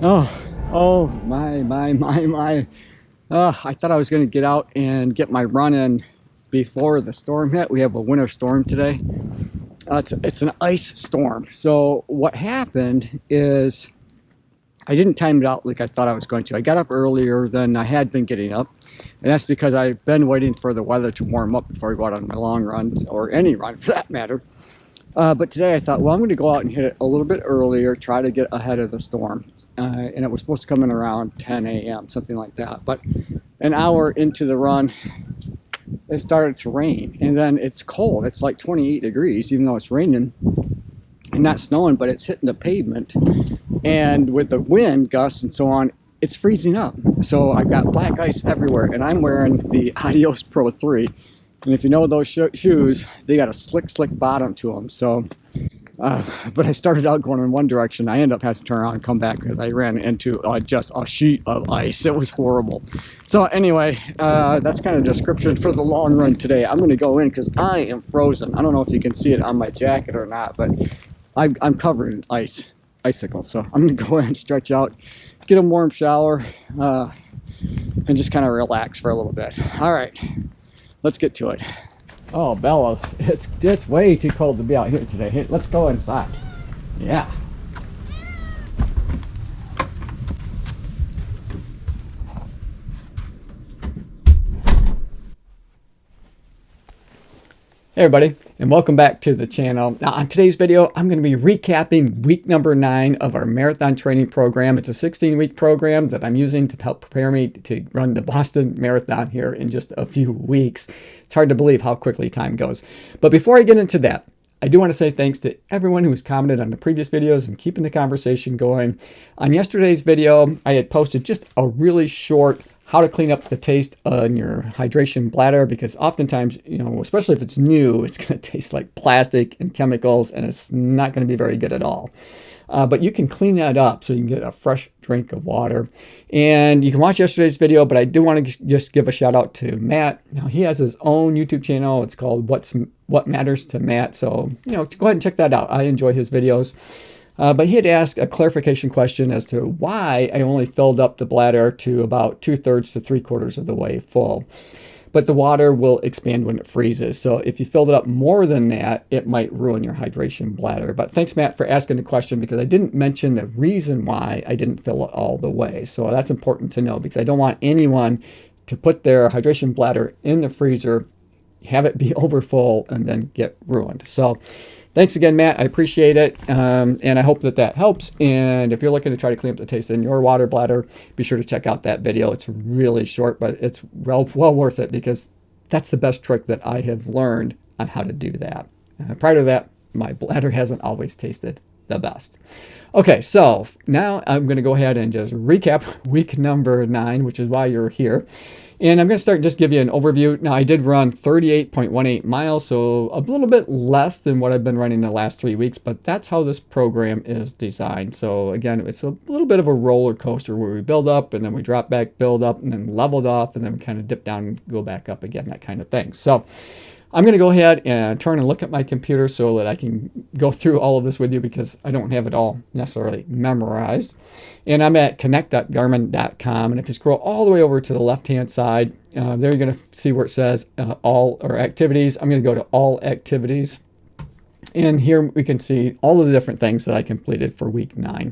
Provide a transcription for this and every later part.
Oh, my. I thought I was going to get out and get my run in before the storm hit. We have a winter storm today. It's an ice storm. So what happened is I didn't time it out like I thought I was going to. I got up earlier than I had been getting up. And that's because I've been waiting for the weather to warm up before I go out on my long runs, or any run for that matter. But today I thought, well, I'm going to go out and hit it a little bit earlier, try to get ahead of the storm. And it was supposed to come in around 10 a.m., something like that. But an hour into the run, it started to rain. And then it's cold. It's like 28 degrees, even though it's raining and not snowing, but it's hitting the pavement. And with the wind gusts and so on, it's freezing up. So I've got black ice everywhere. And I'm wearing the Adios Pro 3. And if you know those shoes, they got a slick bottom to them. So, but I started out going in one direction. I ended up having to turn around and come back because I ran into just a sheet of ice. It was horrible. So anyway, that's kind of description for the long run today. I'm going to go in because I am frozen. I don't know if you can see it on my jacket or not, but I'm covered in icicles. So I'm going to go in and stretch out, get a warm shower, and just kind of relax for a little bit. All right. Let's get to it. Oh, Bella, it's way too cold to be out here today. Hey, let's go inside. Yeah. Hey everybody, and welcome back to the channel. Now on today's video, I'm going to be recapping week number 9 of our marathon training program. It's a 16-week program that I'm using to help prepare me to run the Boston Marathon here in just a few weeks. It's hard to believe how quickly time goes. But before I get into that, I do want to say thanks to everyone who has commented on the previous videos and keeping the conversation going. On yesterday's video, I had posted just a really short how to clean up the taste on your hydration bladder, because oftentimes, you know, especially if it's new, it's going to taste like plastic and chemicals, and it's not going to be very good at all. But you can clean that up so you can get a fresh drink of water. And you can watch yesterday's video, but I do want to just give a shout out to Matt. Now, he has his own YouTube channel. It's called What Matters to Matt. So, you know, go ahead and check that out. I enjoy his videos. But he had asked a clarification question as to why I only filled up the bladder to about 2/3 to 3/4 of the way full. But the water will expand when it freezes. So if you filled it up more than that, it might ruin your hydration bladder. But thanks, Matt, for asking the question, because I didn't mention the reason why I didn't fill it all the way. So that's important to know, because I don't want anyone to put their hydration bladder in the freezer, have it be overfull, and then get ruined. So thanks again, Matt. I appreciate it. And I hope that helps. And if you're looking to try to clean up the taste in your water bladder, be sure to check out that video. It's really short, but it's well worth it, because that's the best trick that I have learned on how to do that. Prior to that, my bladder hasn't always tasted the best. Okay, so now I'm going to go ahead and just recap week number 9, which is why you're here. And I'm going to start just give you an overview. Now, I did run 38.18 miles, so a little bit less than what I've been running the last 3 weeks, but that's how this program is designed. So again, it's a little bit of a roller coaster where we build up and then we drop back, build up, and then leveled off, and then we kind of dip down and go back up again, that kind of thing. So I'm going to go ahead and turn and look at my computer so that I can go through all of this with you, because I don't have it all necessarily memorized. And I'm at connect.garmin.com. And if you scroll all the way over to the left-hand side, there you're going to see where it says all or activities. I'm going to go to all activities. And here we can see all of the different things that I completed for week 9.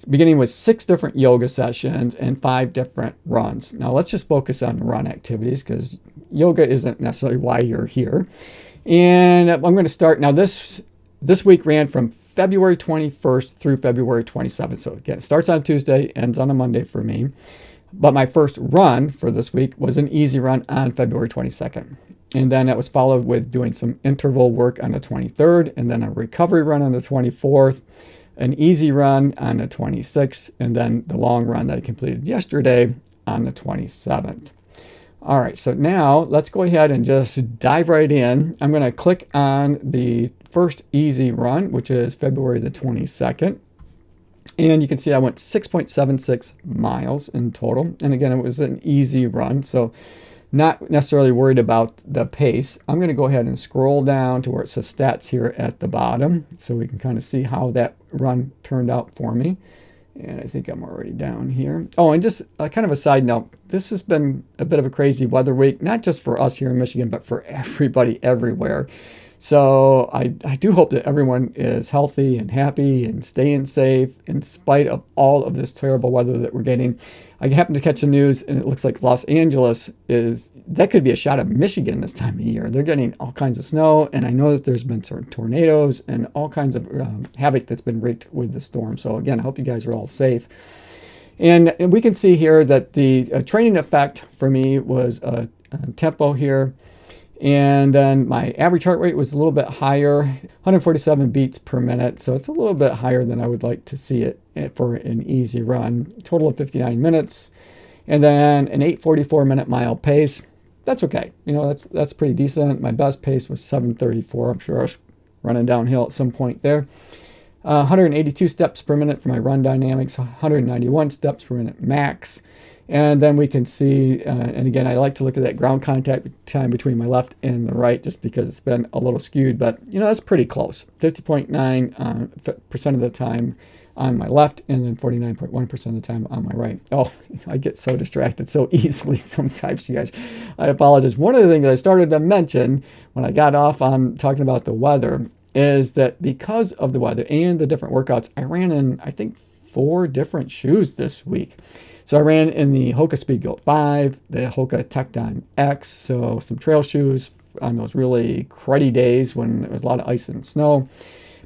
Beginning with 6 different yoga sessions and 5 different runs. Now let's just focus on run activities, because yoga isn't necessarily why you're here. And I'm going to start now. This week ran from February 21st through February 27th. So again, it starts on Tuesday, ends on a Monday for me. But my first run for this week was an easy run on February 22nd. And then that was followed with doing some interval work on the 23rd, and then a recovery run on the 24th. An easy run on the 26th, and then the long run that I completed yesterday on the 27th. All right, so now let's go ahead and just dive right in. I'm going to click on the first easy run, which is February the 22nd. And you can see I went 6.76 miles in total. And again, it was an easy run, so not necessarily worried about the pace. I'm going to go ahead and scroll down to where it says stats here at the bottom, so we can kind of see how that run turned out for me. And I think I'm already down here. Oh, and just kind of a side note, this has been a bit of a crazy weather week, not just for us here in Michigan, but for everybody everywhere. So I do hope that everyone is healthy and happy and staying safe in spite of all of this terrible weather that we're getting. I happened to catch the news, and it looks like Los Angeles that could be a shot of Michigan this time of year. They're getting all kinds of snow, and I know that there's been sort of tornadoes and all kinds of havoc that's been wreaked with the storm. So again, I hope you guys are all safe. And we can see here that the training effect for me was tempo here. And then my average heart rate was a little bit higher, 147 beats per minute. So it's a little bit higher than I would like to see it for an easy run. Total of 59 minutes. And then an 8:44 minute mile pace. That's okay. You know, that's pretty decent. My best pace was 7:34. I'm sure I was running downhill at some point there. 182 steps per minute for my run dynamics, 191 steps per minute max. And then we can see, and again, I like to look at that ground contact time between my left and the right just because it's been a little skewed, but you know, that's pretty close. 50.9% of the time on my left and then 49.1% of the time on my right. Oh, I get so distracted so easily sometimes, you guys. I apologize. One of the things I started to mention when I got off on talking about the weather is that because of the weather and the different workouts, I ran in, I think, 4 different shoes this week. So I ran in the Hoka Speed Goat 5, the Hoka Tecton X, so some trail shoes on those really cruddy days when there was a lot of ice and snow.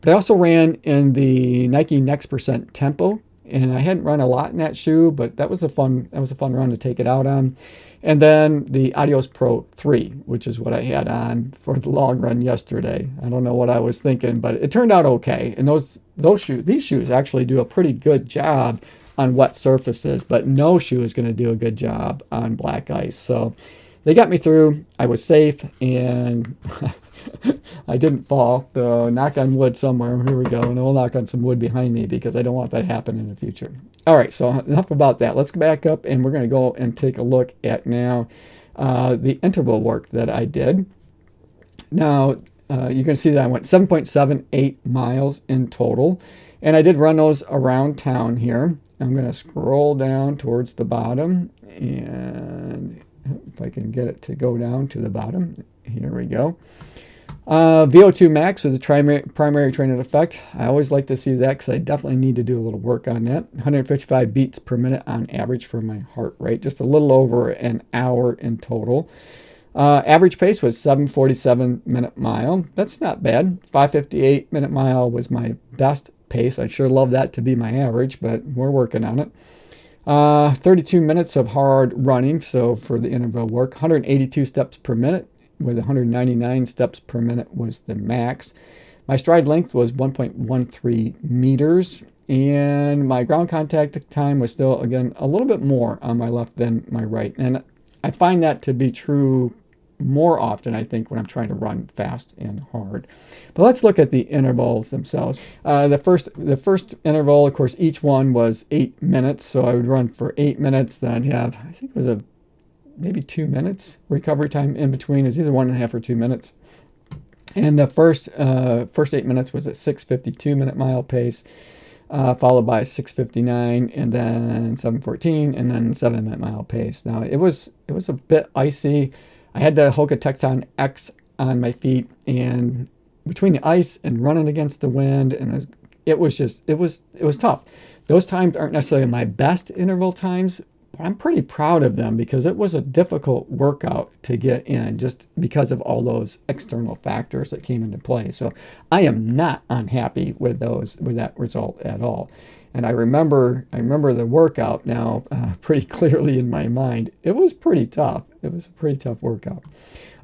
But I also ran in the Nike Next Percent Tempo, and I hadn't run a lot in that shoe, but that was a fun run to take it out on. And then the Adios Pro 3, which is what I had on for the long run yesterday. I don't know what I was thinking, but it turned out okay. And these shoes actually do a pretty good job on wet surfaces, but no shoe is going to do a good job on black ice. So they got me through. I was safe, and I didn't fall. So knock on wood somewhere. Here we go. And we'll knock on some wood behind me because I don't want that to happen in the future. All right, so enough about that. Let's go back up, and we're going to go and take a look at now the interval work that I did. Now, you can see that I went 7.78 miles in total, and I did run those around town here. I'm going to scroll down towards the bottom, and if I can get it to go down to the bottom, here we go. VO2 max was a primary training effect. I always like to see that because I definitely need to do a little work on that. 155 beats per minute on average for my heart rate, just a little over an hour in total. Average pace was 7:47 minute mile. That's not bad. 5:58 minute mile was my best pace. I'd sure love that to be my average, but we're working on it. 32 minutes of hard running, so for the interval work. 182 steps per minute with 199 steps per minute was the max. My stride length was 1.13 meters, and my ground contact time was still, again, a little bit more on my left than my right. And I find that to be true more often, I think, when I'm trying to run fast and hard. But let's look at the intervals themselves. The first interval, of course, each one was 8 minutes. So I would run for 8 minutes. Then I'd have, I think it was maybe 2 minutes recovery time in between. It's either 1.5 or 2 minutes. And the first 8 minutes was at 6:52 minute mile pace, followed by 6:59, and then 7:14, and then 7 minute mile pace. Now it was a bit icy. I had the Hoka Tecton X on my feet, and between the ice and running against the wind, and it was tough. Those times aren't necessarily my best interval times, but I'm pretty proud of them because it was a difficult workout to get in just because of all those external factors that came into play. So I am not unhappy with that result at all. And I remember the workout now pretty clearly in my mind. It was pretty tough. It was a pretty tough workout.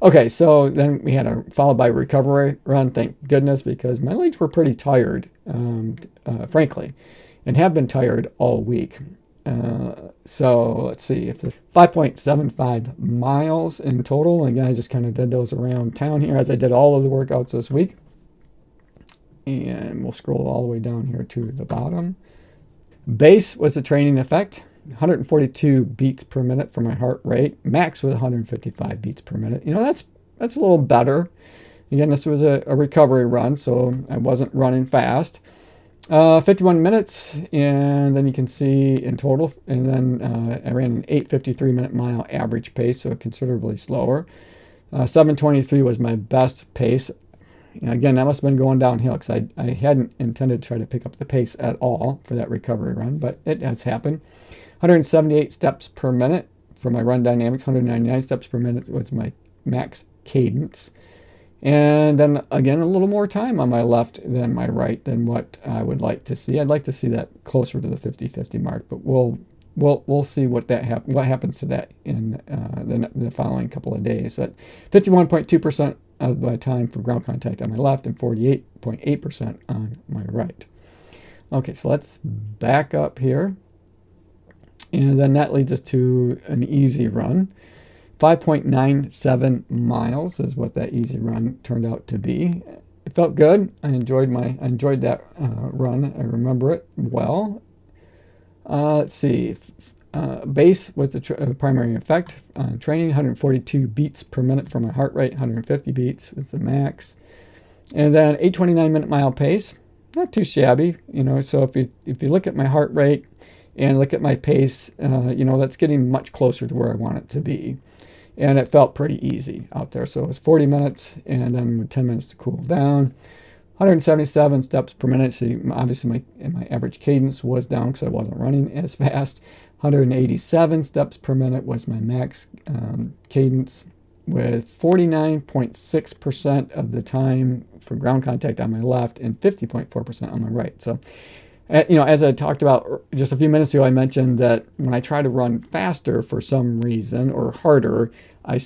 Okay, so then we had followed by a recovery run, thank goodness, because my legs were pretty tired, frankly, and have been tired all week. So let's see, if the 5.75 miles in total. Again, I just kind of did those around town here as I did all of the workouts this week. And we'll scroll all the way down here to the bottom. Base was the training effect, 142 beats per minute for my heart rate. Max was 155 beats per minute. You know, that's a little better. Again, this was a recovery run, so I wasn't running fast. 51 minutes, and then you can see in total, and then I ran an 8:53 minute mile average pace, so considerably slower. 7:23 was my best pace. Again, that must have been going downhill because I hadn't intended to try to pick up the pace at all for that recovery run, but it has happened. 178 steps per minute for my run dynamics. 199 steps per minute was my max cadence. And then again, a little more time on my left than my right than what I would like to see. I'd like to see that closer to the 50-50 mark, but we'll see what happens to that in the following couple of days. At 51.2% of my time for ground contact on my left and 48.8% on my right. Okay, so let's back up here. And then that leads us to an easy run. 5.97 miles is what that easy run turned out to be. It felt good. I enjoyed that run. I remember it well. Let's see. Base was the primary effect. Training, 142 beats per minute for my heart rate. 150 beats was the max. And then 8:29 minute mile pace. Not too shabby, So if you look at my heart rate and look at my pace, that's getting much closer to where I want it to be. And it felt pretty easy out there. So it was 40 minutes and then 10 minutes to cool down. 177 steps per minute. So obviously my average cadence was down because I wasn't running as fast. 187 steps per minute was my max cadence, with 49.6% of the time for ground contact on my left and 50.4% on my right. So, as I talked about just a few minutes ago, I mentioned that when I try to run faster for some reason or harder, I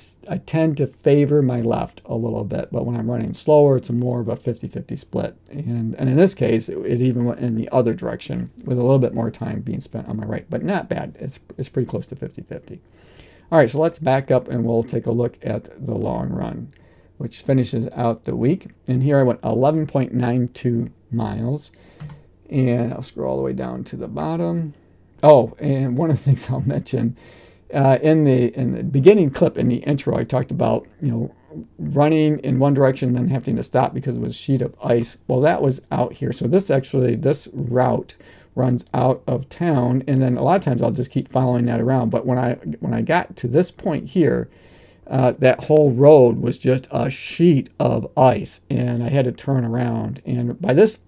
tend to favor my left a little bit. But when I'm running slower, it's more of a 50-50 split. And in this case, it even went in the other direction with a little bit more time being spent on my right. But not bad. It's pretty close to 50-50. All right, so let's back up and we'll take a look at the long run, which finishes out the week. And here I went 11.92 miles. And I'll scroll all the way down to the bottom. Oh, and one of the things I'll mention in the beginning clip, in the intro, I talked about running in one direction, then having to stop because it was a sheet of ice. Well, that was out here. So this route runs out of town, and then a lot of times I'll just keep following that around. But when I got to this point here, that whole road was just a sheet of ice, and I had to turn around. And by this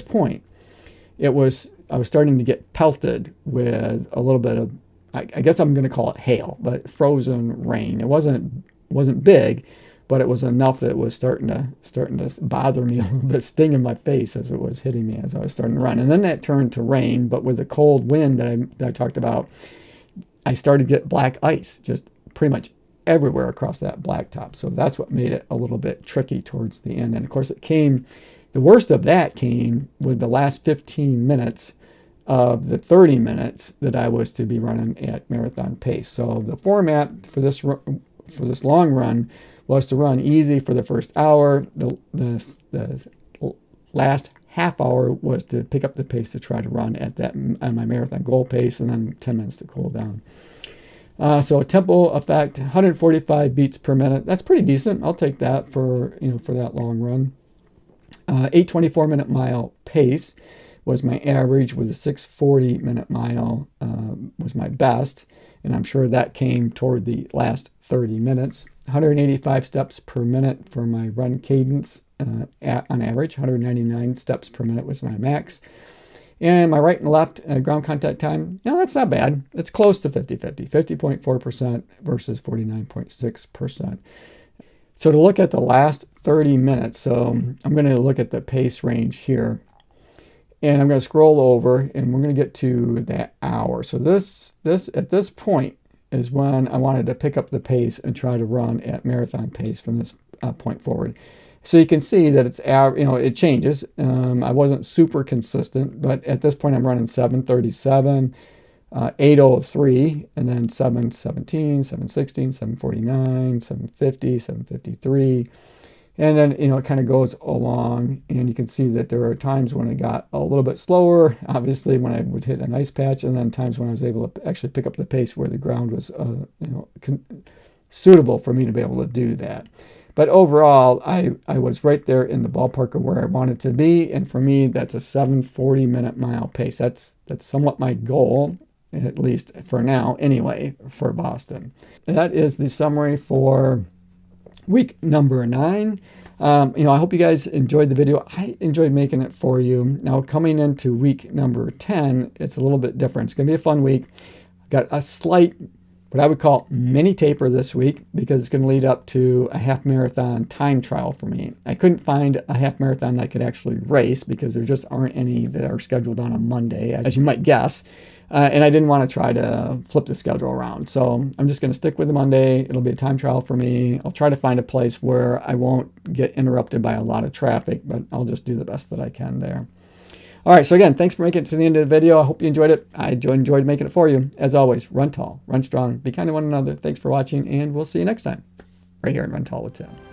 point, I was starting to get pelted with a little bit of, I guess I'm going to call it hail, but frozen rain. It wasn't big, but it was enough that it was starting to bother me a little bit, sting in my face as it was hitting me as I was starting to run. And then that turned to rain, but with the cold wind that I talked about, I started to get black ice just pretty much everywhere across that blacktop. So that's what made it a little bit tricky towards the end. And of course, the worst of that came with the last 15 minutes of the 30 minutes that I was to be running at marathon pace. So the format for this long run was to run easy for the first hour. The last half hour was to pick up the pace to try to run at my marathon goal pace, and then 10 minutes to cool down. So tempo effect, 145 beats per minute. That's pretty decent. I'll take that for that long run. 8:24 minute mile pace was my average, with a 6:40 minute mile was my best, and I'm sure that came toward the last 30 minutes. 185 steps per minute for my run cadence on average. 199 steps per minute was my max. And my right and left ground contact time, that's not bad. It's close to 50-50, 50.4% versus 49.6%. So to look at the last 30 minutes, so I'm going to look at the pace range here. And I'm going to scroll over, and we're going to get to that hour. So this at this point is when I wanted to pick up the pace and try to run at marathon pace from this point forward. So you can see that it changes. I wasn't super consistent, but at this point I'm running 7:37, 8:03, and then 7:17, 7:16, 7:49, 7:50, 7:53. And then, it kind of goes along, and you can see that there are times when it got a little bit slower, obviously, when I would hit an ice patch, and then times when I was able to actually pick up the pace where the ground was, suitable for me to be able to do that. But overall, I was right there in the ballpark of where I wanted to be. And for me, that's a 7:40 mile pace. That's somewhat my goal, at least for now anyway, for Boston. And that is the summary for week number 9. I hope you guys enjoyed the video. I enjoyed making it for you. Now, coming into week number 10, it's a little bit different. It's going to be a fun week. Got a slight, what I would call mini taper this week, because it's going to lead up to a half marathon time trial for me. I couldn't find a half marathon I could actually race because there just aren't any that are scheduled on a Monday, as you might guess. And I didn't want to try to flip the schedule around. So I'm just going to stick with the Monday. It'll be a time trial for me. I'll try to find a place where I won't get interrupted by a lot of traffic, but I'll just do the best that I can there. All right, so again, thanks for making it to the end of the video. I hope you enjoyed it. I enjoyed making it for you. As always, run tall, run strong, be kind to one another. Thanks for watching, and we'll see you next time right here in Run Tall with Tim.